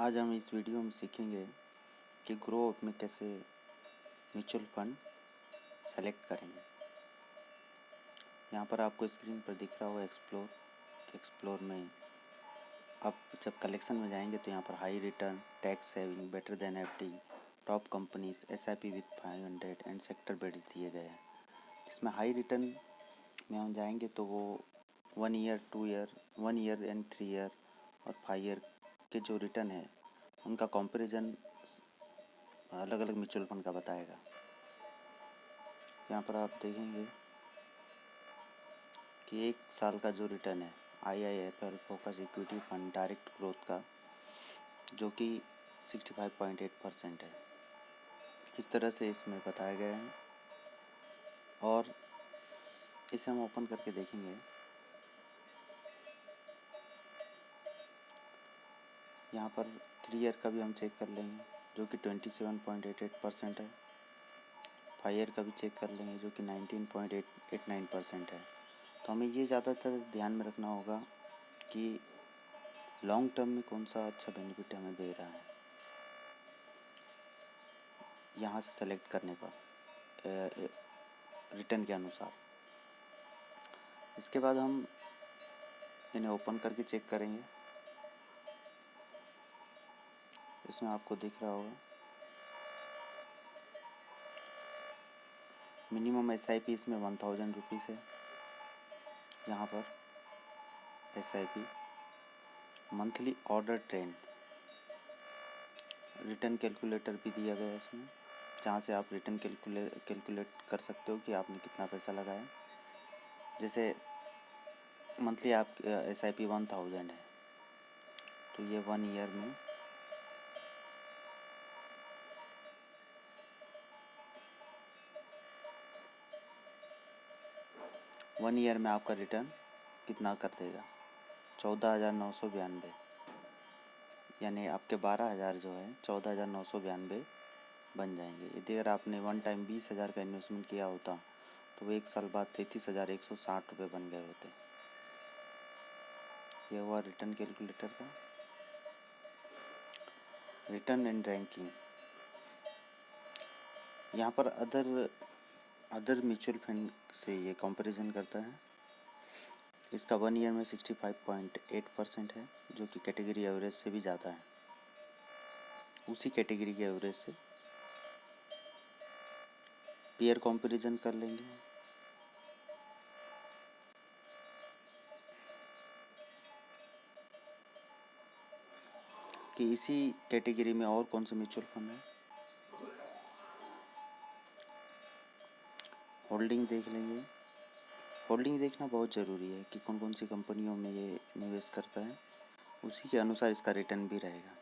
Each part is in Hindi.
आज हम इस वीडियो में सीखेंगे कि ग्रो ऐप में कैसे म्यूचुअल फंड सेलेक्ट करेंगे। यहाँ पर आपको स्क्रीन पर दिख रहा होगा एक्सप्लोर में आप जब कलेक्शन में जाएंगे तो यहाँ पर high return, tax saving, better than FD, top companies, SIP with 500 and sector bets दिए गए हैं। इसमें हाई रिटर्न में हम जाएंगे तो वो 1 year, 2 year, 1 year and 3 year और 5 ईयर के जो रिटर्न है उनका कंपैरिजन अलग अलग म्यूचुअल फंड का बताएगा। यहाँ पर आप देखेंगे कि 1 साल का जो रिटर्न है IIFL focus equity fund direct growth का, जो कि 65.8% है। इस तरह से इसमें बताया गया है और इसे हम ओपन करके देखेंगे। यहाँ पर 3 ईयर का भी हम चेक कर लेंगे जो कि 27.88% है। 5 ईयर का भी चेक कर लेंगे जो कि 19.89% है। तो हमें ये ज़्यादातर ध्यान में रखना होगा कि लॉन्ग टर्म में कौन सा अच्छा बेनिफिट हमें दे रहा है यहाँ से सेलेक्ट करने पर रिटर्न के अनुसार। इसके बाद हम इन्हें ओपन करके चेक करेंगे। इसमें आपको दिख रहा होगा मिनिमम SIP इसमें 1000 रुपीज़ है। यहाँ पर SIP monthly order trend return calculator भी दिया गया है इसमें, जहाँ से आप रिटर्न कैलकुलेट कर सकते हो कि आपने कितना पैसा लगाया। जैसे मंथली आप SIP 1000 है तो ये 1 ईयर में 1 ईयर में आपका रिटर्न कितना कर देगा, 14,992, यानी आपके 12,000 जो है 14,992 बन जाएंगे। यदि अगर आपने वन टाइम 20,000 का इन्वेस्टमेंट किया होता तो वो 1 साल बाद 33,160 रुपये बन गए होते। यह हुआ रिटर्न कैलकुलेटर का। रिटर्न एंड रैंकिंग, यहाँ पर अदर म्यूचुअल फंड से ये कंपैरिजन करता है। इसका 1 ईयर में 65.8% है जो कि कैटेगरी एवरेज से भी ज़्यादा है, उसी कैटेगरी के एवरेज से। पीयर कंपैरिजन कर लेंगे कि इसी कैटेगरी में और कौन से म्यूचुअल फंड है। होल्डिंग देख लेंगे। होल्डिंग देखना बहुत ज़रूरी है कि कौन कौन सी कंपनियों में ये निवेश करता है, उसी के अनुसार इसका रिटर्न भी रहेगा।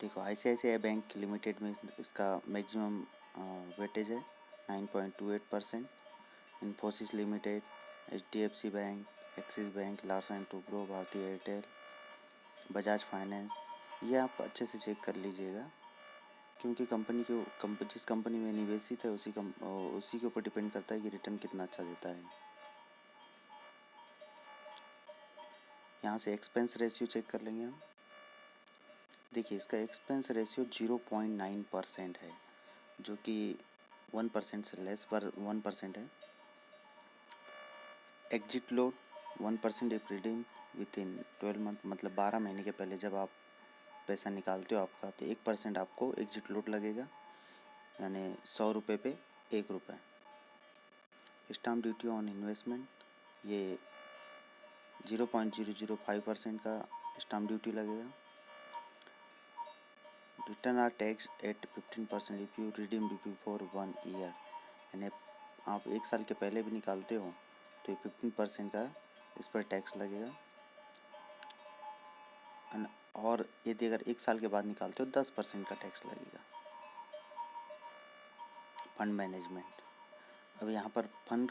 देखो ICICI बैंक लिमिटेड में इसका मैक्सिमम वेटेज है 9.28%। Infosys limited, HDFC bank, axis bank, Larsen and Toubro, भारतीय एयरटेल, बजाज फाइनेंस, ये आप अच्छे से चेक कर लीजिएगा क्योंकि जिस कंपनी में निवेशित है उसी के ऊपर डिपेंड करता है कि रिटर्न कितना अच्छा देता है। यहाँ से एक्सपेंस रेशियो चेक कर लेंगे हम। देखिए इसका एक्सपेंस रेशियो 0.9% है जो कि 1% से लेस पर 1% है। Exit load 1% if redeem with in 12 month, मतलब 12 महीने के पहले जब आप पैसा निकालते हो आपका, तो 1% आपको एग्जिट लोड लगेगा, यानी 100 रुपये पे 1 रुपये। स्टाम्प ड्यूटी ऑन इन्वेस्टमेंट, ये 0.005% का स्टाम्प ड्यूटी लगेगा। Return are tax at 15% if you redeem before 1 year, यानी आप 1 साल के पहले भी निकालते हो तो ये 15% का इस पर टैक्स लगेगा। और यदि अगर 1 साल के बाद निकालते हो 10% का टैक्स लगेगा। फंड मैनेजमेंट, अब यहाँ पर फंड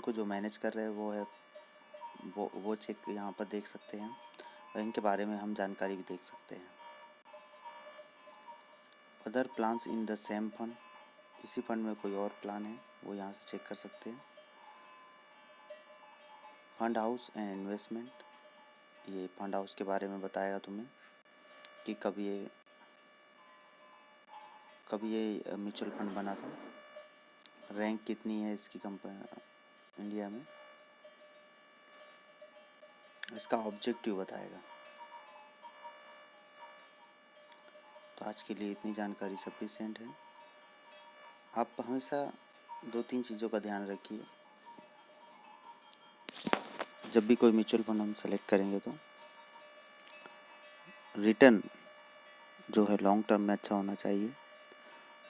को जो मैनेज कर रहे हैं वो है वो चेक यहाँ पर देख सकते हैं और इनके बारे में हम जानकारी भी देख सकते हैं। Other plans in the same fund, इसी फंड में कोई और प्लान है वो यहाँ से चेक कर सकते हैं। फंड हाउस एंड इन्वेस्टमेंट, ये फंड हाउस के बारे में बताएगा तुम्हें कि कब ये म्यूचुअल फंड बना था, रैंक कितनी है इसकी कंपनी इंडिया में, इसका ऑब्जेक्टिव बताएगा। तो आज के लिए इतनी जानकारी सफिशिएंट है। आप हमेशा 2-3 चीज़ों का ध्यान रखिए। जब भी कोई म्यूचुअल फंड हम सेलेक्ट करेंगे तो रिटर्न जो है लॉन्ग टर्म में अच्छा होना चाहिए,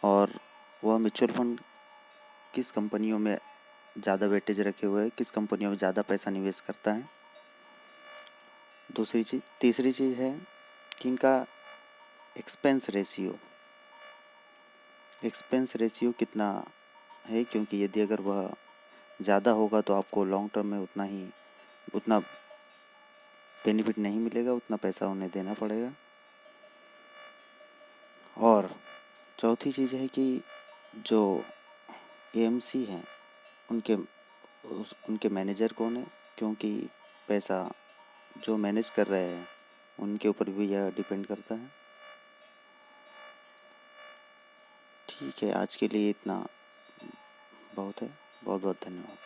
और वह म्यूचुअल फंड किस कंपनियों में ज़्यादा वेटेज रखे हुए है, किस कंपनियों में ज़्यादा पैसा निवेश करता है। तीसरी चीज़ है कि इनका एक्सपेंस रेशियो कितना है, क्योंकि यदि अगर वह ज़्यादा होगा तो आपको लॉन्ग टर्म में उतना बेनिफिट नहीं मिलेगा, उतना पैसा उन्हें देना पड़ेगा। और चौथी चीज़ है कि जो एएमसी हैं उनके मैनेजर कौन है, क्योंकि पैसा जो मैनेज कर रहे हैं उनके ऊपर भी यह डिपेंड करता है। ठीक है, आज के लिए इतना बहुत है। बहुत बहुत धन्यवाद।